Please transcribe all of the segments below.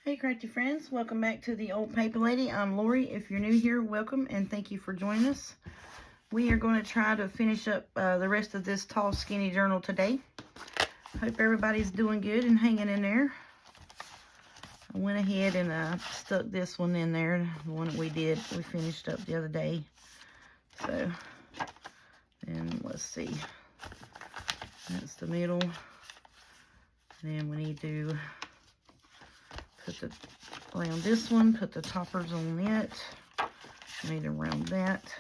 Hey crafty friends, welcome back to the Old Paper Lady. I'm Lori. If you're new here, welcome and thank you for joining us. We are going to try to finish up the rest of this tall skinny journal today. Hope everybody's doing good and hanging in there. I went ahead and stuck this one in there, the one that we finished up the other day. So, and let's see, that's the middle. Then we need to around this one, put the toppers on it. Need to round that.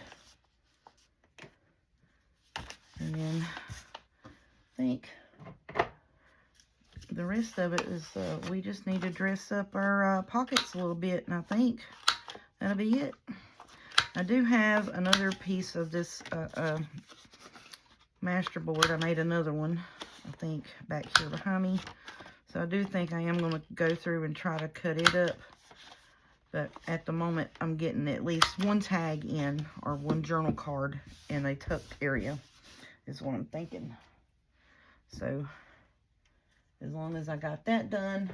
And then I think the rest of it is we just need to dress up our pockets a little bit, and I think that'll be it. I do have another piece of this master board. I made another one, I think, back here behind me. So I do think I am going to go through and try to cut it up. But at the moment, I'm getting at least one tag in, or one journal card in a tucked area, is what I'm thinking. So, as long as I got that done,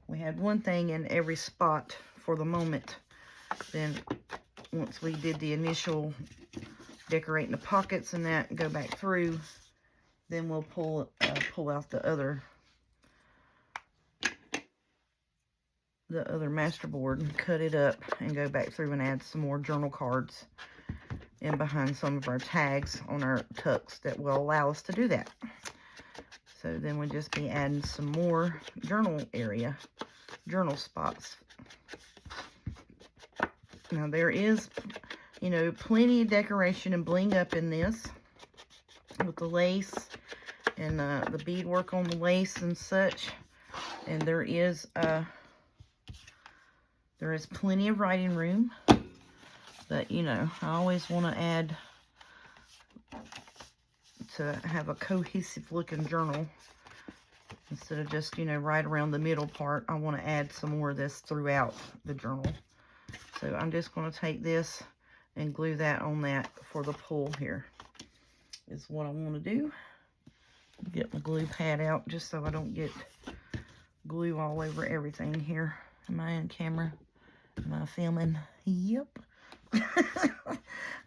we had one thing in every spot for the moment. Then, once we did the initial decorating the pockets and that, and go back through, then we'll pull out the other master board and cut it up and go back through and add some more journal cards in behind some of our tags on our tucks that will allow us to do that. So then we'll just be adding some more journal spots. Now there is, you know, plenty of decoration and bling up in this with the lace and the beadwork on the lace and such. And there is plenty of writing room, but you know, I always want to add to have a cohesive looking journal instead of just, you know, right around the middle part. I want to add some more of this throughout the journal. So I'm just going to take this and glue that on that for the pull here is what I want to do. Get my glue pad out just so I don't get glue all over everything here. Am I on camera? Am I filming? Yep.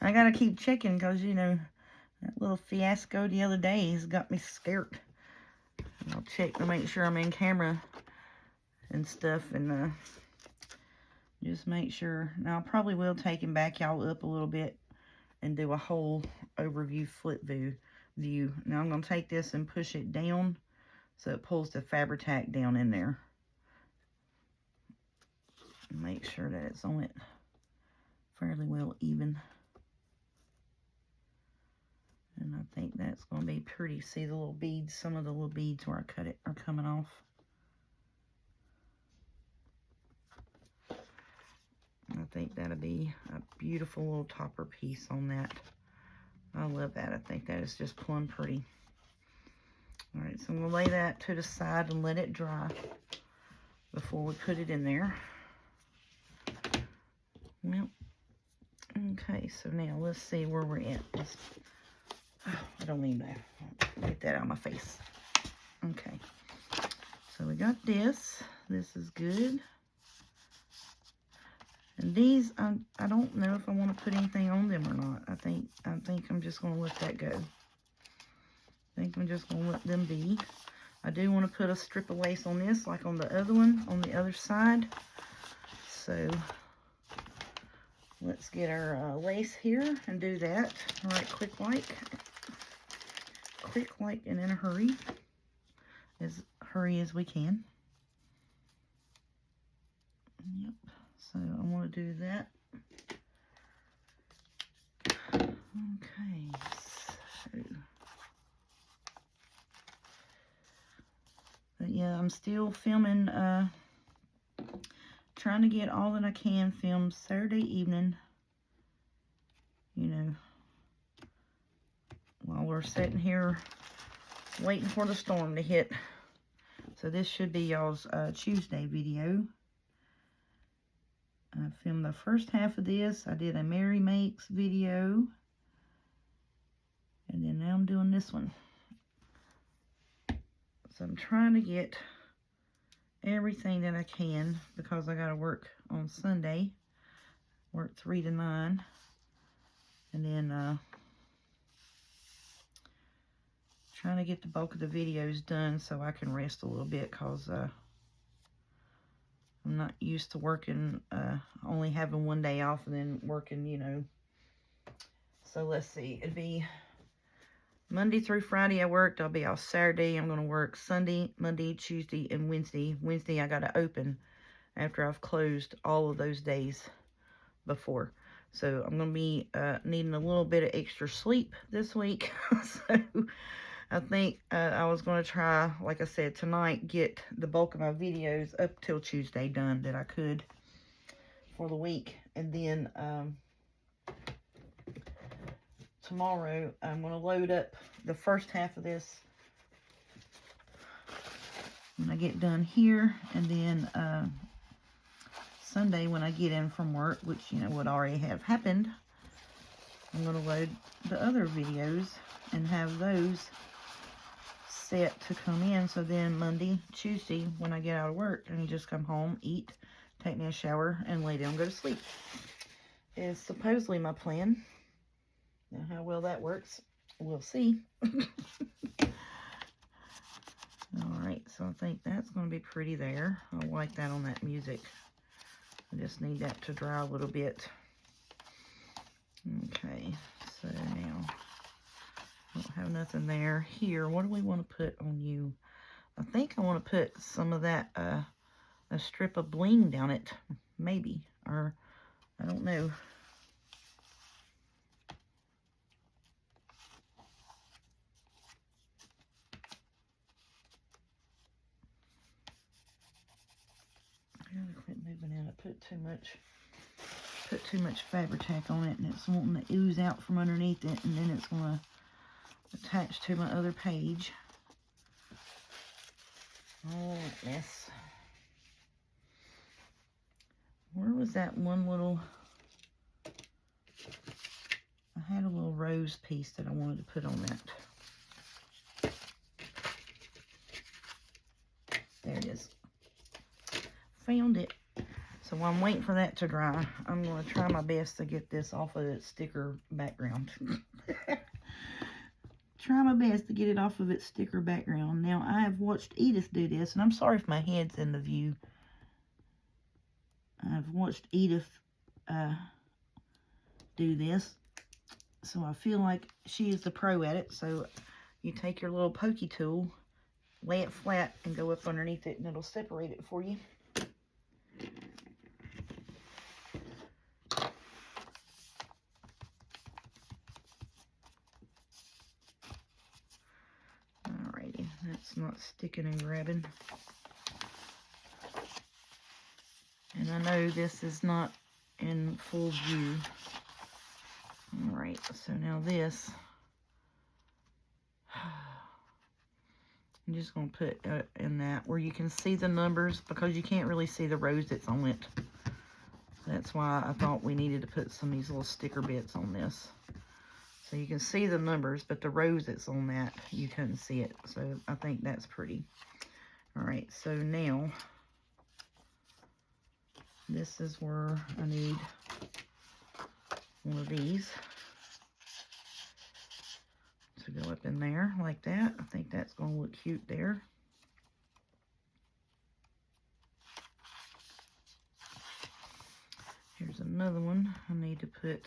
I gotta keep checking because, you know, that little fiasco the other day has got me scared. And I'll check to make sure I'm in camera and stuff, and just make sure. Now, I probably will take and back y'all up a little bit and do a whole overview flip view. Now, I'm going to take this and push it down so it pulls the Fabri-Tac down in there. Make sure that it's on it fairly well even. And I think that's going to be pretty. See the little beads? Some of the little beads where I cut it are coming off. I think that'll be a beautiful little topper piece on that. I love that. I think that is just plumb pretty. All right, so I'm going to lay that to the side and let it dry before we put it in there. Well, okay, so now let's see where we're at. I don't need that. Get that out of my face. Okay, so we got this. This is good. And these, I don't know if I want to put anything on them or not. I think I'm just going to let that go. I think I'm just going to let them be. I do want to put a strip of lace on this, like on the other one, on the other side. So let's get our lace here and do that. All right, quick like and in a hurry. As hurry as we can. Yep. So I want to do that. Okay. So, but yeah, I'm still filming. Trying to get all that I can filmed Saturday evening. You know, while we're sitting here waiting for the storm to hit. So this should be y'all's Tuesday video. I filmed the first half of this. I did a Mary Makes video. And then now I'm doing this one. So I'm trying to get everything that I can because I got to work on Sunday. Work 3 to 9. And then trying to get the bulk of the videos done so I can rest a little bit because I'm not used to working, only having one day off and then working, you know. So let's see. It'd be Monday through Friday I worked. I'll be off Saturday. I'm going to work Sunday, Monday, Tuesday, and Wednesday. Wednesday I got to open after I've closed all of those days before. So I'm going to be needing a little bit of extra sleep this week. So I think I was going to try, like I said, tonight, get the bulk of my videos up till Tuesday done that I could for the week. And then tomorrow, I'm going to load up the first half of this when I get done here. And then Sunday, when I get in from work, which, you know, would already have happened, I'm going to load the other videos and have those set to come in. So then Monday, Tuesday, when I get out of work, I can just come home, eat, take me a shower, and lay down and go to sleep. Is supposedly my plan. Now how well that works, we'll see. Alright, so I think that's going to be pretty there. I like that on that music. I just need that to dry a little bit. Okay, so now I don't have nothing there. Here, what do we want to put on you? I think I want to put some of that, a strip of bling down it. Maybe. Or, I don't know. I gotta quit moving out. I put too much Fabri-Tac on it, and it's wanting to ooze out from underneath it, and then it's going to attach to my other page. Oh, mess. Where was that one little... I had a little rose piece that I wanted to put on that. There it is. Found it. So while I'm waiting for that to dry, I'm going to try my best to get this off of its sticker background. Try my best to get it off of its sticker background. Now, I have watched Edith do this, and I'm sorry if my head's in the view. I've watched Edith do this, so I feel like she is the pro at it. So you take your little pokey tool, lay it flat, and go up underneath it, and it'll separate it for you. Alrighty, that's not sticking and grabbing. And I know this is not in full view. Alright, so now this, I'm just going to put in that where you can see the numbers, because you can't really see the rows that's on it. That's why I thought we needed to put some of these little sticker bits on this. So you can see the numbers, but the rows that's on that, you couldn't see it. So I think that's pretty. Alright, so now, this is where I need one of these to go up in there like that. I think that's going to look cute there. Here's another one. I need to put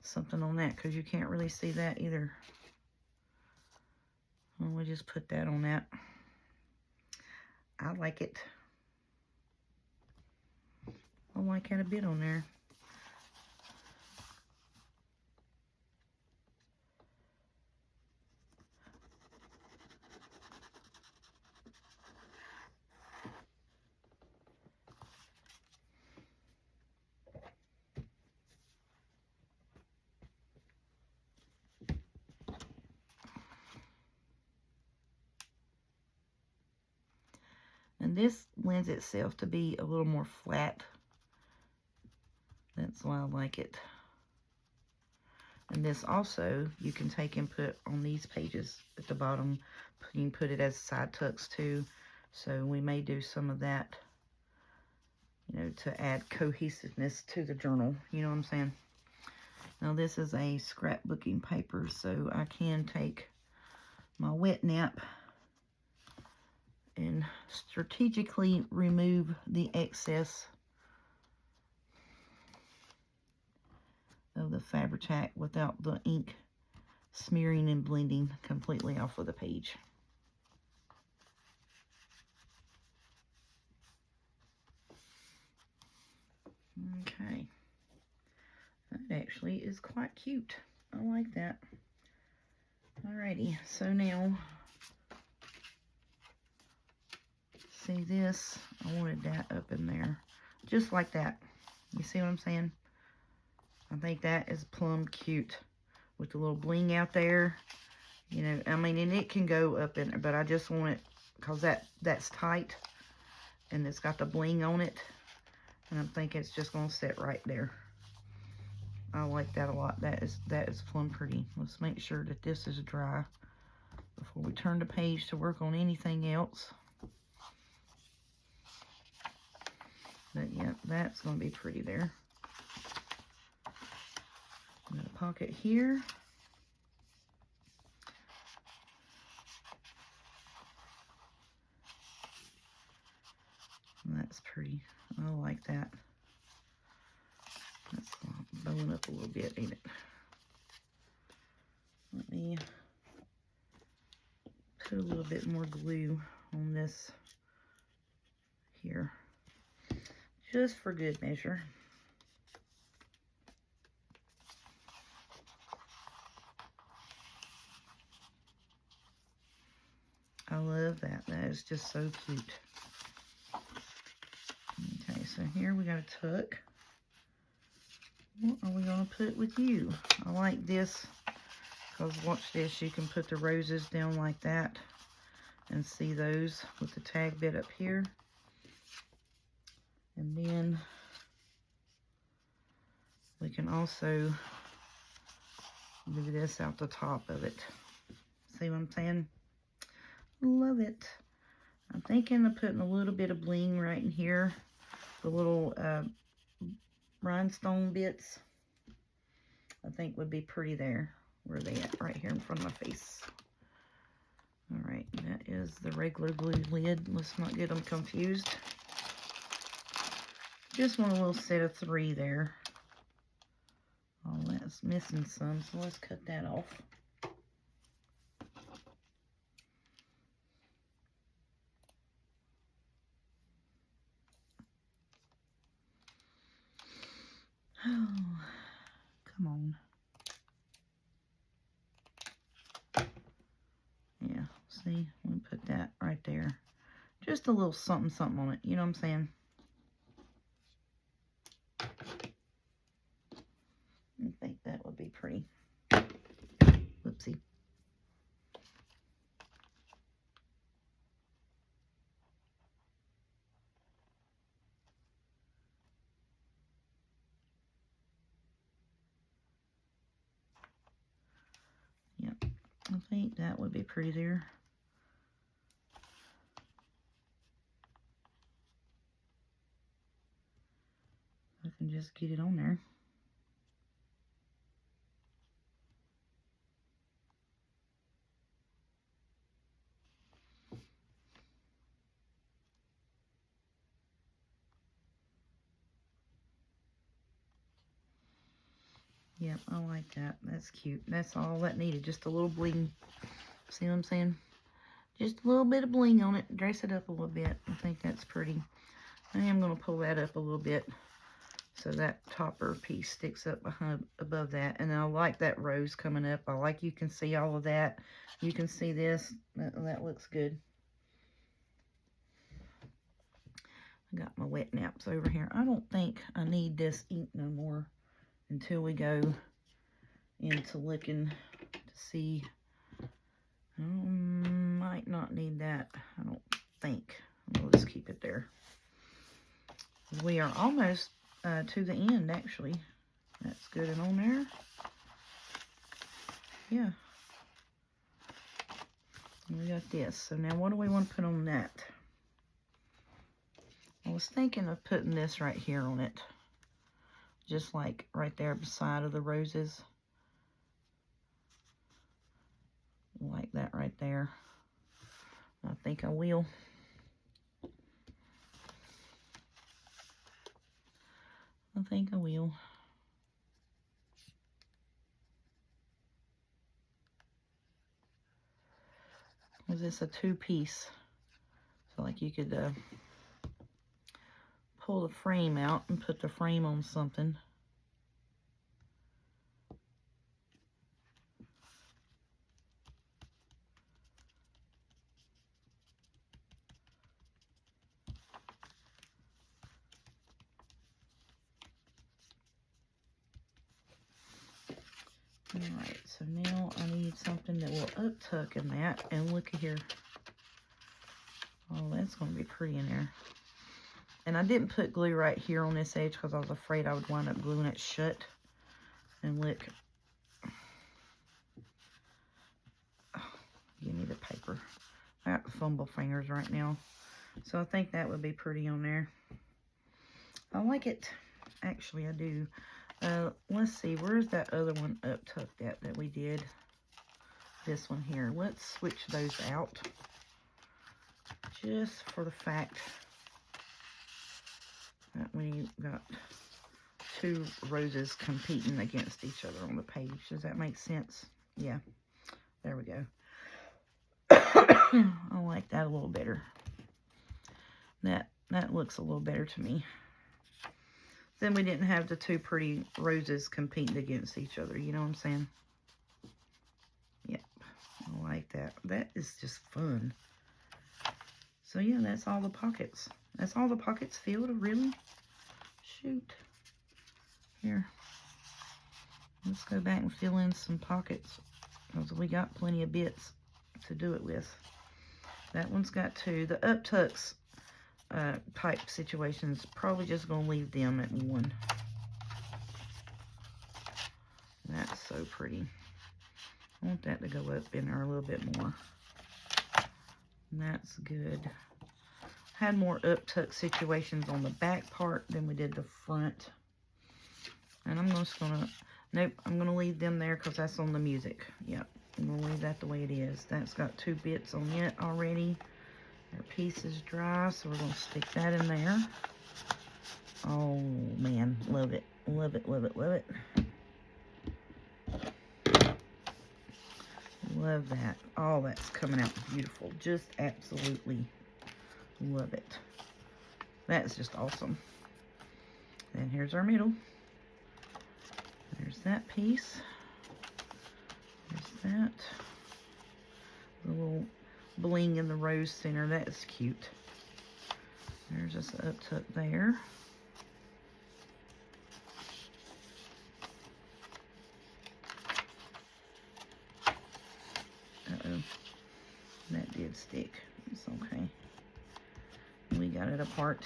something on that because you can't really see that either. Well, we'll just put that on that. I like it. I like that a bit on there. And this lends itself to be a little more flat. That's why I like it. And this also, you can take and put on these pages at the bottom. You can put it as side tucks too. So we may do some of that, you know, to add cohesiveness to the journal. You know what I'm saying? Now this is a scrapbooking paper, so I can take my wet nap and strategically remove the excess of the Fabri-Tac without the ink smearing and blending completely off of the page. Okay, that actually is quite cute. I like that. Alrighty, so now, see this? I wanted that up in there, just like that. You see what I'm saying? I think that is plumb cute with the little bling out there. You know, I mean, and it can go up in there, but I just want it because that's tight and it's got the bling on it. And I'm thinking it's just going to sit right there. I like that a lot. That is plumb pretty. Let's make sure that this is dry before we turn the page to work on anything else. But yeah, that's going to be pretty there. I'm going to pocket here. And that's pretty. I like that. That's bowing up a little bit, ain't it? Let me put a little bit more glue on this here, just for good measure. I love that. That is just so cute. Okay, so here we got a tuck. What are we going to put with you? I like this because watch this. You can put the roses down like that and see those with the tag bit up here. And then we can also do this out the top of it. See what I'm saying? Love it. I'm thinking of putting a little bit of bling right in here. The little rhinestone bits, I think would be pretty there. Where are they at? Right here in front of my face. Alright, that is the regular glue lid. Let's not get them confused. Just want a little set of 3 there. Oh, that's missing some, so let's cut that off. Oh, come on. Yeah, see, we put that right there. Just a little something, something on it. You know what I'm saying? I think that would be pretty. Whoopsie. Yep, I think that would be pretty there. I can just get it on there. Yep, I like that. That's cute. That's all that needed. Just a little bling. See what I'm saying? Just a little bit of bling on it. Dress it up a little bit. I think that's pretty. I am going to pull that up a little bit so that topper piece sticks up behind, above that. And I like that rose coming up. I like you can see all of that. You can see this. That looks good. I got my wet naps over here. I don't think I need this ink no more until we go into looking to see. Might not need that. I don't think. We'll just keep it there. We are almost to the end, actually. That's good and on there. Yeah. And we got this. So now what do we want to put on that? I was thinking of putting this right here on it. Just like right there beside of the roses. Like that right there. I think I will. I think I will. Is this a two-piece? So like you could pull the frame out and put the frame on something. Alright, so now I need something that will up-tuck in that. And look at here. Oh, that's going to be pretty in there. And I didn't put glue right here on this edge because I was afraid I would wind up gluing it shut. And look. Oh, give me the paper. I got the fumble fingers right now. So I think that would be pretty on there. I like it. Actually, I do. Let's see. Where's that other one up tucked at that we did? This one here. Let's switch those out. Just for the fact that we got two roses competing against each other on the page. Does that make sense? Yeah. There we go. I like that a little better. That looks a little better to me. Then we didn't have the two pretty roses competing against each other. You know what I'm saying? Yep. I like that. That is just fun. So yeah, that's all the pockets. That's all the pockets filled, really? Shoot. Here. Let's go back and fill in some pockets. Because we got plenty of bits to do it with. That one's got two. The up tucks type situations, probably just going to leave them at one. That's so pretty. I want that to go up in there a little bit more. And that's good. Had more up tuck situations on the back part than we did the front. And I'm just going to, nope, I'm going to leave them there because that's on the music. Yep, I'm going to leave that the way it is. That's got two bits on it already. Our piece is dry, so we're going to stick that in there. Oh, man. Love it. Love it, love it, love it. Love that. Oh, that's coming out beautiful. Just absolutely love it. That's just awesome. And here's our middle. There's that piece. There's that. The little bling in the rose center. That is cute. There's just an up tuck there. Uh-oh. That did stick. It's okay. We got it apart.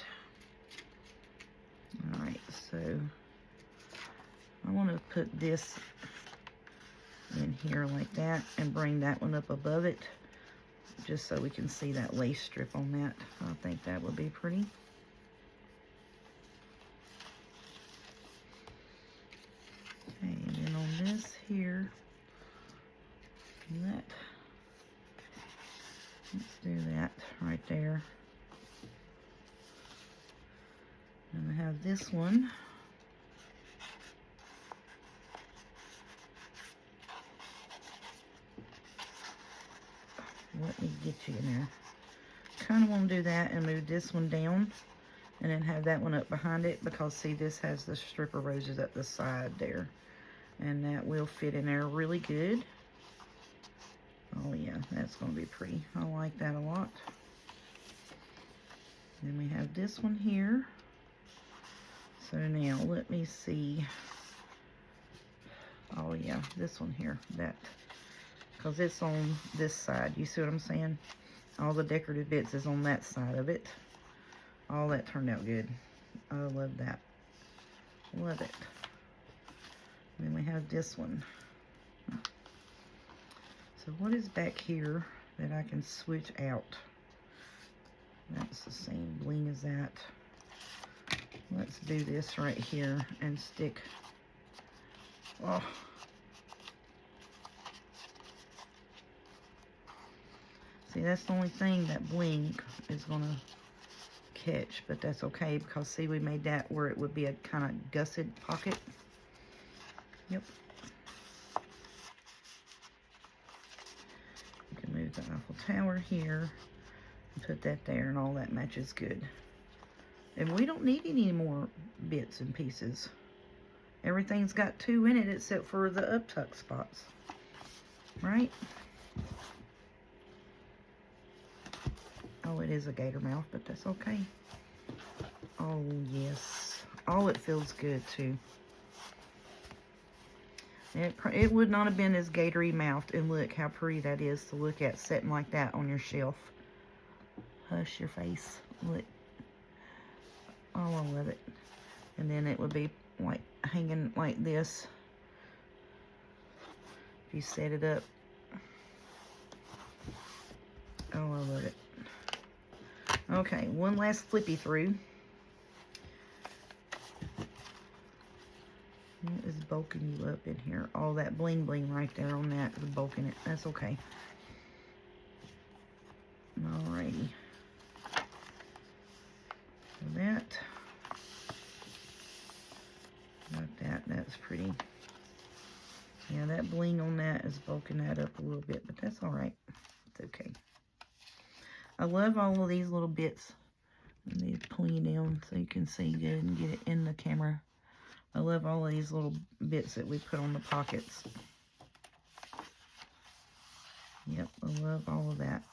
Alright, so I want to put this in here like that and bring that one up above it. Just so we can see that lace strip on that. I think that would be pretty. Okay, and then on this here, let's do that right there. And I have this one. Let me get you in there. Kind of want to do that and move this one down and then have that one up behind it because see, this has the strip of roses at the side there, and that will fit in there really good. Oh yeah, that's going to be pretty. I like that a lot. Then we have this one here. So now let me see. Oh yeah, this one here, that, because it's on this side. You see what I'm saying? All the decorative bits is on that side of it. All that turned out good. I love that. Love it. And then we have this one. So what is back here that I can switch out? That's the same bling as that. let's do this right here and stick. Oh. See, that's the only thing that bling is going to catch, but that's okay because, see, we made that where it would be a kind of gusset pocket. Yep. You can move the Eiffel Tower here and put that there, and all that matches good. And we don't need any more bits and pieces. Everything's got 2 in it except for the up-tuck spots. Right? Oh, it is a gator mouth, but that's okay. Oh, yes. Oh, it feels good, too. It would not have been as gatory mouthed, and look how pretty that is to look at sitting like that on your shelf. Hush your face. Look. Oh, I love it. And then it would be like hanging like this if you set it up. Oh, I love it. Okay, one last flippy through. What is bulking you up in here? All that bling bling right there on that is bulking it. That's okay. Alrighty. So that. Got that. That's pretty. Yeah, that bling on that is bulking that up a little bit, but that's alright. It's okay. I love all of these little bits. Let me pull you down so you can see good and get it in the camera. I love all of these little bits that we put on the pockets. Yep, I love all of that.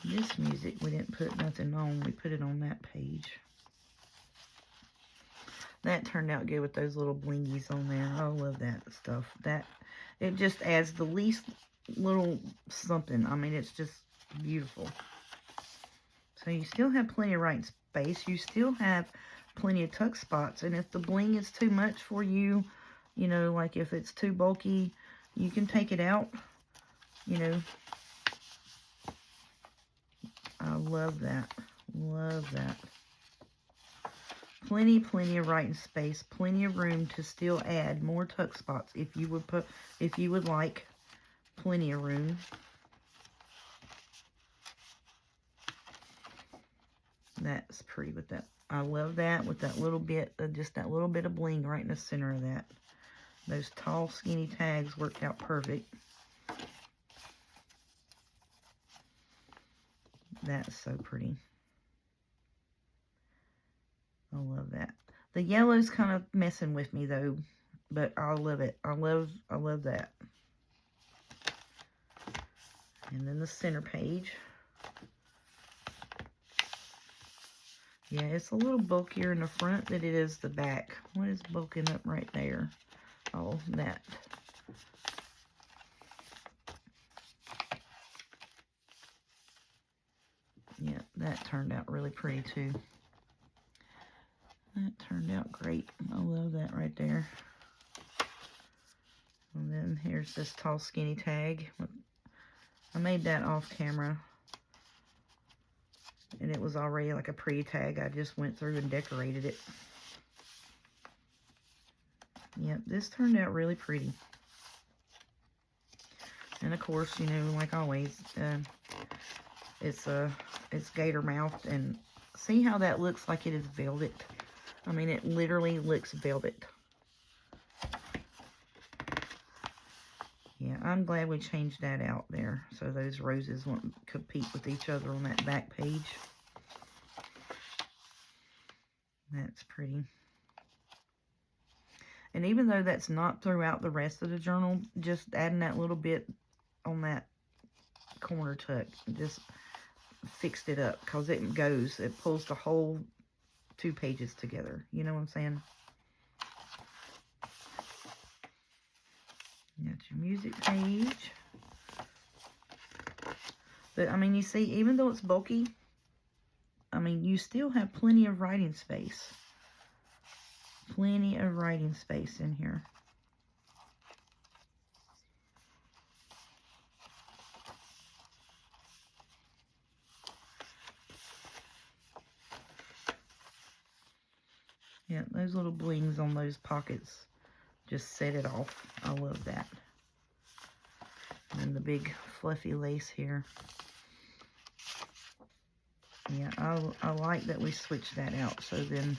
This music, we didn't put nothing on. We put it on that page. That turned out good with those little blingies on there. I love that stuff. It just adds the least little something. I mean, it's just beautiful. So you still have plenty of writing space. You still have plenty of tuck spots. And if the bling is too much for you, you know, like if it's too bulky, you can take it out. You know, I love that. Love that. Plenty of writing space, plenty of room to still add more tuck spots if you would like. Plenty of room. That's pretty with that. I love that with that little bit, just that little bit of bling right in the center of that. Those tall, skinny tags worked out perfect. That's so pretty. I love that. The yellow's kind of messing with me though, but I love it. I love that. And then the center page. Yeah, it's a little bulkier in the front than it is the back. What is bulking up right there? Oh, that. Yeah, that turned out really pretty too. That turned out great. I love that right there. And then here's this tall skinny tag. I made that off camera. And it was already like a pre-tag. I just went through and decorated it. Yep, this turned out really pretty. And of course, you know, like always, it's gator mouthed. And see how that looks like it is velvet? I mean, it literally looks velvet. Yeah, I'm glad we changed that out there so those roses won't compete with each other on that back page. That's pretty. And even though that's not throughout the rest of the journal, just adding that little bit on that corner tuck just fixed it up because it pulls the whole 2 pages together. You know what I'm saying? Got your music page. But, I mean, you see, even though it's bulky, I mean, you still have plenty of writing space. Plenty of writing space in here. Yeah, those little blings on those pockets just set it off. I love that. And the big fluffy lace here. Yeah, I like that we switched that out. So then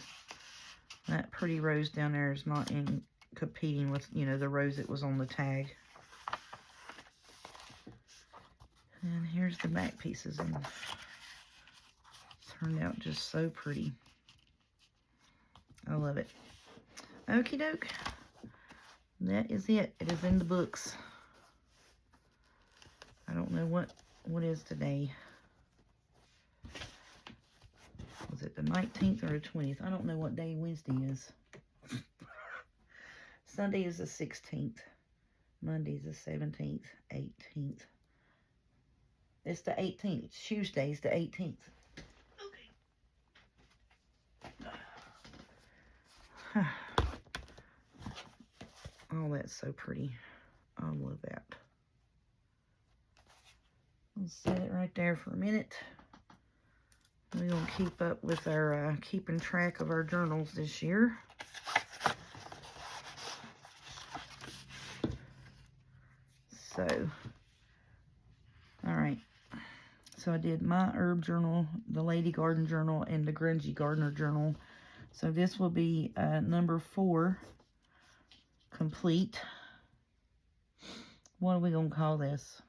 that pretty rose down there is not in competing with, you know, the rose that was on the tag. And here's the back pieces, and turned out just so pretty. I love it. Okie doke. That is it. It is in the books. I don't know what is today. Was it the 19th or the 20th? I don't know what day Wednesday is. Sunday is the 16th. Monday's the 17th, 18th. It's the 18th. Tuesday's the 18th. Okay. Oh, that's so pretty. I love that. I'll set it right there for a minute. We're going to keep up with our, keeping track of our journals this year. So, alright. So I did my herb journal, the Lady Garden journal, and the Grungy Gardener journal. So this will be number 4 complete. What are we going to call this?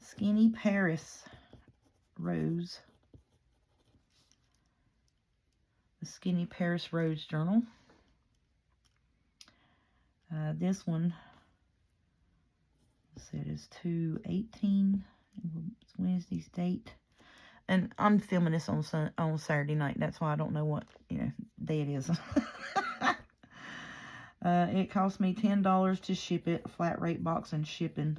Skinny Paris Rose. The Skinny Paris Rose journal. This one, it is 2/18. It's Wednesday's date. And I'm filming this on Saturday night. That's why I don't know what, you know, day it is. It cost me $10 to ship it. Flat rate box and shipping.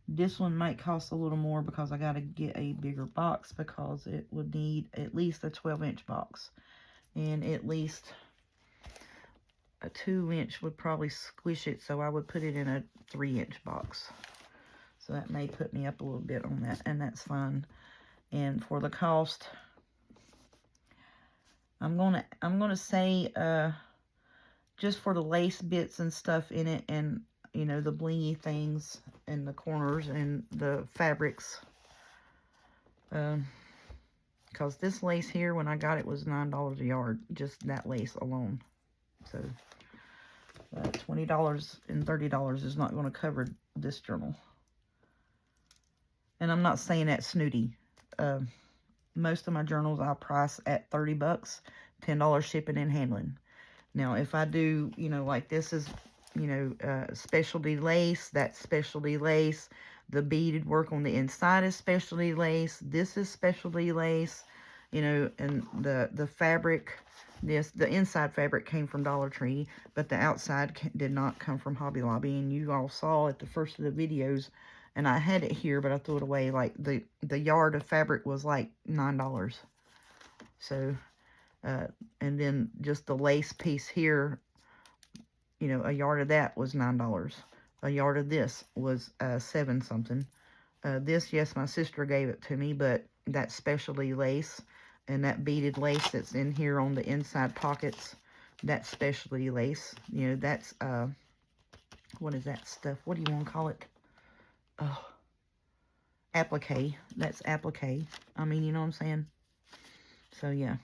This one might cost a little more because I got to get a bigger box, because it would need at least a 12-inch box. And at least a 2-inch would probably squish it, so I would put it in a 3-inch box. So that may put me up a little bit on that, and that's fine. And for the cost, I'm gonna say just for the lace bits and stuff in it, and you know, the blingy things in the corners and the fabrics. Because this lace here, when I got it, was $9 a yard. Just that lace alone. So, $20 and $30 is not going to cover this journal. And I'm not saying that snooty. Most of my journals I'll price at $30, $10 shipping and handling. Now, if I do, you know, like this is, you know, specialty lace, that's specialty lace. The beaded work on the inside is specialty lace. This is specialty lace, you know, and the fabric, the inside fabric came from Dollar Tree, but the outside did not come from Hobby Lobby. And you all saw at the first of the videos, and I had it here, but I threw it away. Like the yard of fabric was like $9. So, and then just the lace piece here, you know, a yard of that was $9. A yard of this was $7 something. This, yes, my sister gave it to me, but that specialty lace and that beaded lace that's in here on the inside pockets, that's specialty lace. You know, that's, what is that stuff? What do you want to call it? Oh, applique. That's applique. I mean, you know what I'm saying? So, yeah.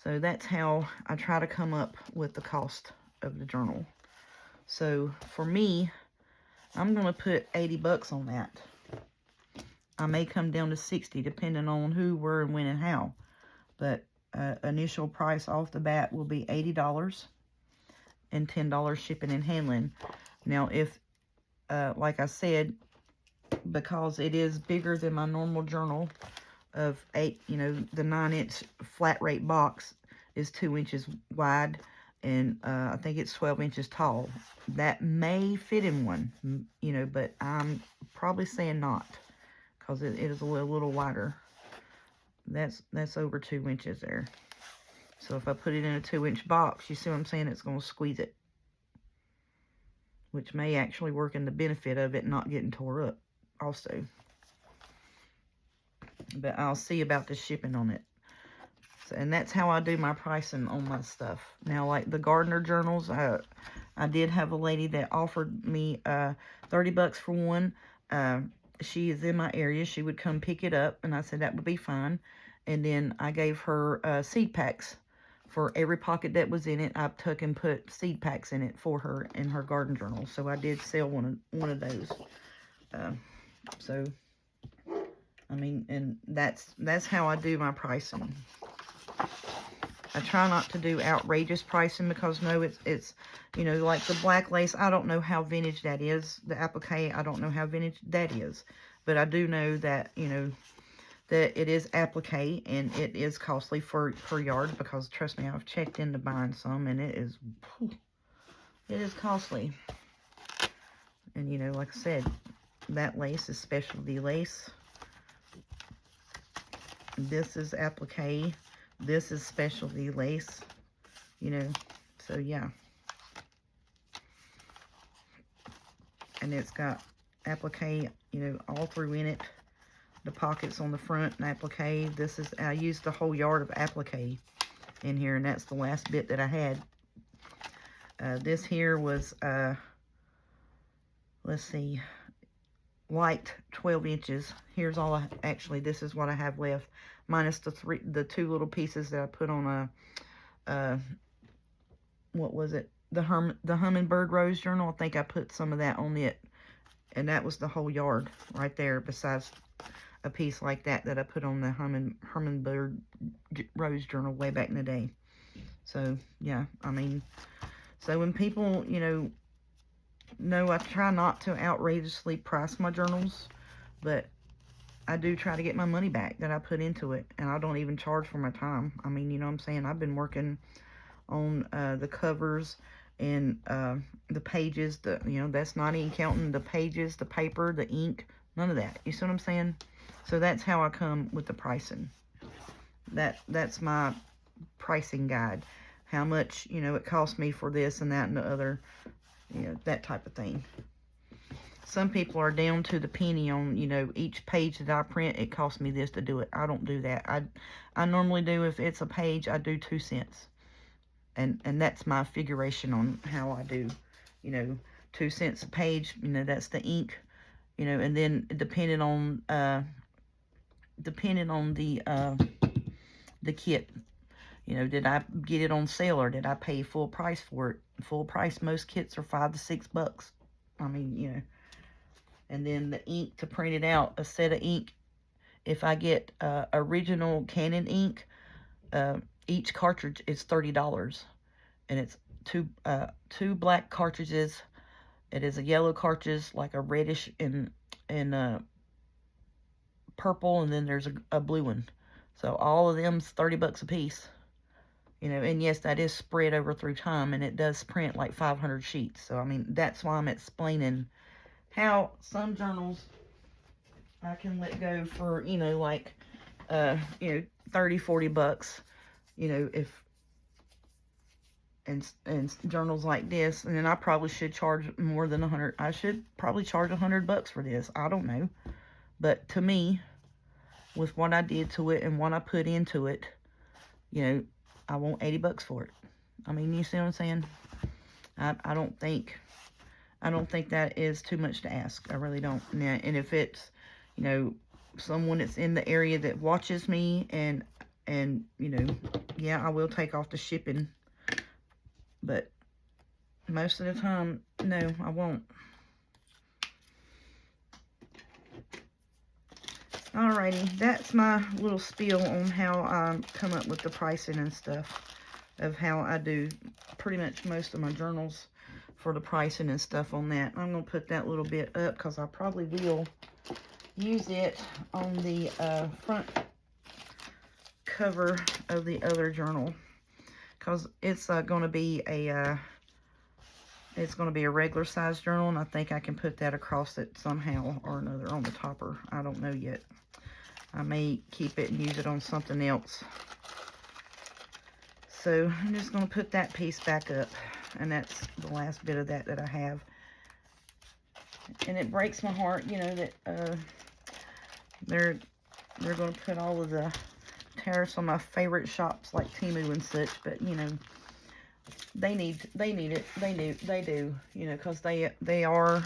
So that's how I try to come up with the cost of the journal. So for me, I'm going to put $80 on that. I may come down to 60 depending on who, where, and when, and how. But initial price off the bat will be $80 and $10 shipping and handling. Now, if, like I said, because it is bigger than my normal journal of 8, you know, the 9-inch flat rate box is 2 inches wide, and I think it's 12 inches tall. That may fit in one, you know, but I'm probably saying not, because it is a little wider. That's over 2 inches there. So if I put it in a 2-inch box, you see what I'm saying? It's going to squeeze it. which may actually work in the benefit of it not getting tore up also. But I'll see about the shipping on it. So, and that's how I do my pricing on my stuff. Now, like the Gardener journals, I did have a lady that offered me $30 for one. She is in my area. She would come pick it up, and I said that would be fine. And then I gave her seed packs for every pocket that was in it. I took and put seed packs in it for her in her garden journal. So I did sell one of those. So I mean, and that's how I do my pricing. I try not to do outrageous pricing because, no, it's you know, like the black lace, I don't know how vintage that is. The applique, I don't know how vintage that is. But I do know that, you know, that it is applique and it is costly per yard because, trust me, I've checked into buying some and it is costly. And, you know, like I said, that lace is specialty lace. This is applique. This is specialty lace, you know, so yeah. And it's got applique, you know, all through in it. The pockets on the front and applique. This is, I used the whole yard of applique in here, and that's the last bit that I had. This here was, let's see, light 12 inches. Here's all actually, this is what I have left. Minus the two little pieces that I put on what was it? The Hummingbird Rose Journal. I think I put some of that on it. And that was the whole yard right there, besides a piece like that I put on the Hummingbird Rose Journal way back in the day. So, yeah, I mean, so when people, you know, I try not to outrageously price my journals, but I do try to get my money back that I put into it, and I don't even charge for my time. I mean, you know what I'm saying? I've been working on the covers and the pages, you know, that's not even counting the pages, the paper, the ink, none of that. You see what I'm saying? So that's how I come with the pricing. That's my pricing guide. How much, you know, it cost me for this and that and the other, you know, that type of thing. Some people are down to the penny on, you know, each page that I print, it costs me this to do it. I don't do that. I normally do, if it's a page, I do 2 cents. And that's my figuration on how I do, you know, 2 cents a page, you know, that's the ink, you know, and then depending on the kit, you know, did I get it on sale or did I pay full price for it? Full price, most kits are $5 to $6. I mean, you know. And then the ink to print it out, a set of ink, if I get original Canon ink, each cartridge is $30. And it's two black cartridges. It is a yellow cartridge, like a reddish and purple, and then there's a blue one. So all of them's $30 a piece. You know, and yes, that is spread over through time, and it does print like 500 sheets. So, I mean, that's why I'm explaining how some journals I can let go for, you know, like, you know, 30, 40 bucks, you know, if, and journals like this, and then I probably should charge more than 100. I should probably charge $100 for this. I don't know. But to me, with what I did to it and what I put into it, you know, I want $80 for it. I mean, you see what I'm saying? I don't think that is too much to ask. I really don't. And if it's, you know, someone that's in the area that watches me and you know, yeah, I will take off the shipping. But most of the time, no, I won't. Alrighty, that's my little spiel on how I come up with the pricing and stuff of how I do pretty much most of my journals for the pricing and stuff on that. I'm going to put that little bit up because I probably will use it on the front cover of the other journal because it's going to be a regular size journal, and I think I can put that across it somehow or another on the topper. I don't know yet. I may keep it and use it on something else. So I'm just going to put that piece back up. And that's the last bit of that I have. And it breaks my heart, you know, that they're going to put all of the tariffs on my favorite shops like Temu and such. But, you know, they need it. They do, you know, because they are,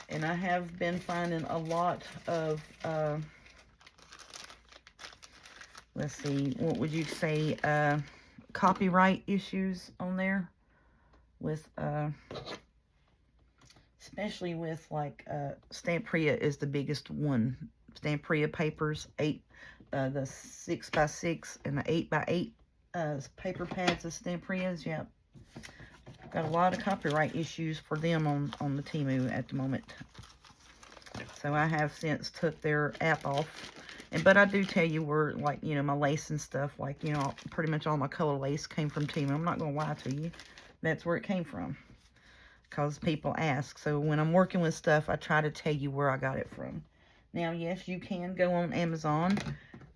and I have been finding a lot of, let's see, what would you say, copyright issues on there with, especially with, like, Stamperia is the biggest one. Stamperia papers, the 6x6 and the 8x8 paper pads of Stamprias. Yep. Got a lot of copyright issues for them on the Temu at the moment. So I have since took their app off. But I do tell you where, like, you know, my lace and stuff, like, you know, pretty much all my color lace came from Temu. I'm not going to lie to you. That's where it came from. Because people ask. So when I'm working with stuff, I try to tell you where I got it from. Now, yes, you can go on Amazon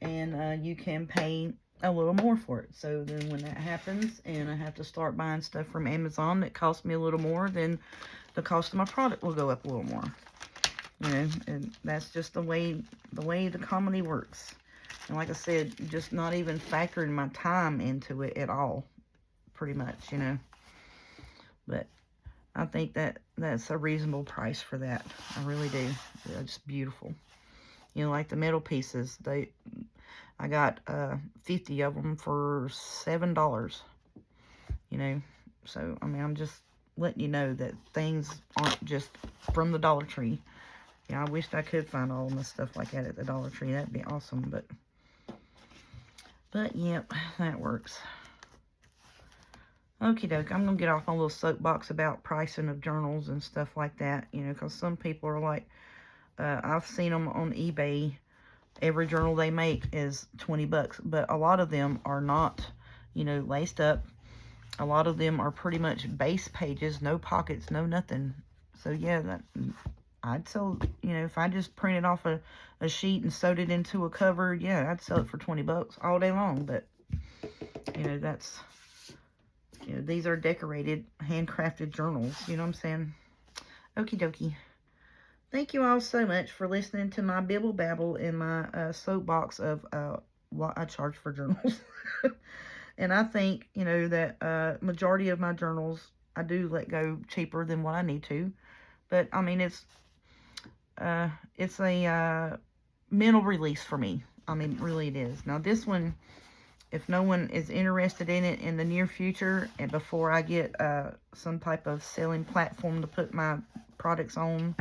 and you can pay a little more for it. So then when that happens and I have to start buying stuff from Amazon that costs me a little more, then the cost of my product will go up a little more. You know, and that's just the way the company works. And like I said, just not even factoring my time into it at all, pretty much, you know. But I think that's a reasonable price for that. I really do. They're just beautiful. You know, like the metal pieces, I got 50 of them for $7. You know, so I mean, I'm just letting you know that things aren't just from the Dollar Tree. Yeah, I wished I could find all my stuff like that at the Dollar Tree. That'd be awesome, but yep, that works. Okie doke, I'm going to get off my little soapbox about pricing of journals and stuff like that, you know, because some people are like, I've seen them on eBay, every journal they make is 20 bucks, but a lot of them are not, you know, laced up. A lot of them are pretty much base pages, no pockets, no nothing. So yeah, I'd sell, you know, if I just printed off a sheet and sewed it into a cover, yeah, I'd sell it for 20 bucks all day long. But, you know, that's, you know, these are decorated, handcrafted journals. You know what I'm saying? Okie dokie. Thank you all so much for listening to my bibble babble in my soapbox of what I charge for journals. And I think, you know, that majority of my journals, I do let go cheaper than what I need to. But, I mean, it's a mental release for me. I mean, really it is. Now, this one, if no one is interested in it in the near future, and before I get some type of selling platform to put my products on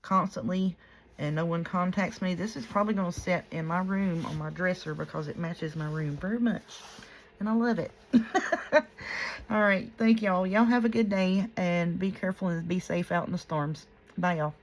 constantly, and no one contacts me, this is probably going to sit in my room on my dresser because it matches my room very much. And I love it. All right. Thank y'all. Y'all have a good day, and be careful and be safe out in the storms. Bye, y'all.